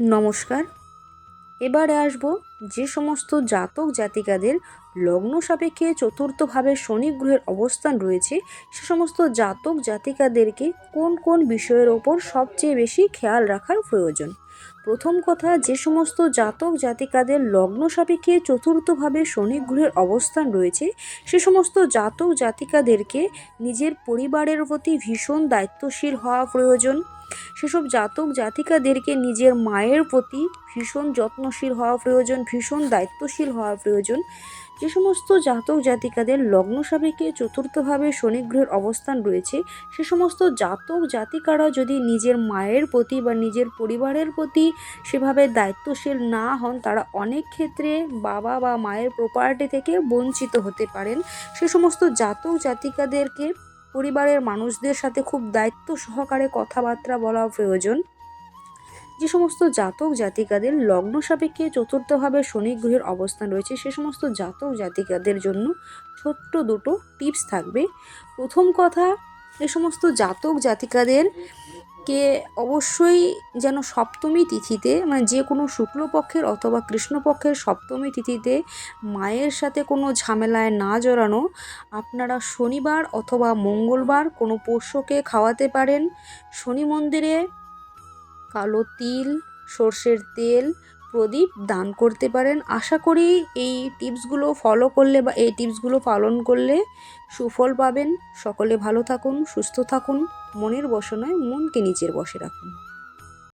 নমস্কার। এবারে আসব যে সমস্ত জাতক জাতিকাদের লগ্ন সাপেক্ষে চতুর্থভাবে শনি গ্রহের অবস্থান রয়েছে, সে সমস্ত জাতক জাতিকাদেরকে কোন কোন বিষয়ের ওপর সবচেয়ে বেশি খেয়াল রাখার প্রয়োজন। প্রথম কথা, যে সমস্ত জাতক জাতিকাদের লগ্ন সাপেক্ষে চতুর্থভাবে শনি গ্রহের অবস্থান রয়েছে, সে সমস্ত জাতক জাতিকাদেরকে নিজের পরিবারের প্রতি ভীষণ দায়িত্বশীল হওয়া প্রয়োজন। সেসব জাতক জাতিকাদেরকে নিজের মায়ের প্রতি ভীষণ যত্নশীল হওয়া প্রয়োজন, ভীষণ দায়িত্বশীল হওয়া প্রয়োজন। যে সমস্ত জাতক জাতিকাদের লগ্ন সাপেক্ষে চতুর্থভাবে শনি গ্রহের অবস্থান রয়েছে, সে সমস্ত জাতক জাতিকারা যদি নিজের মায়ের প্রতি বা নিজের পরিবারের প্রতি সেভাবে দায়িত্বশীল না হন, তারা অনেক ক্ষেত্রে বাবা বা মায়ের প্রপার্টি থেকে বঞ্চিত হতে পারেন। সে সমস্ত জাতক জাতিকাদেরকে পরিবারের মানুষদের সাথে খুব দায়িত্ব সহকারে কথাবার্তা বলা প্রয়োজন। যে সমস্ত জাতক জাতিকাদের লগ্ন সাপেক্ষে চতুর্থভাবে শনি গ্রহের অবস্থান রয়েছে, সে সমস্ত জাতক জাতিকাদের জন্য ছোট্ট দুটো টিপস থাকবে। প্রথম কথা, এ সমস্ত জাতক জাতিকাদের কে অবশ্যই যেন সপ্তমী তিথিতে, মানে যে কোনো শুক্লপক্ষের অথবা কৃষ্ণপক্ষের সপ্তমী তিথিতে মায়ের সাথে কোনো ঝামেলায় না জড়ানো। আপনারা শনিবার অথবা মঙ্গলবার কোনো পোষ্যকে খাওয়াতে পারেন। শনি মন্দিরে কালো তিল, সর্ষের তেল, প্রদীপ দান করতে পারেন। আশা করি এই টিপসগুলো ফলো করলে বা এই টিপসগুলো পালন করলে সুফল পাবেন। সকলে ভালো থাকুন, সুস্থ থাকুন, মনের বশে নয় মনকে নিজের বশে রাখুন।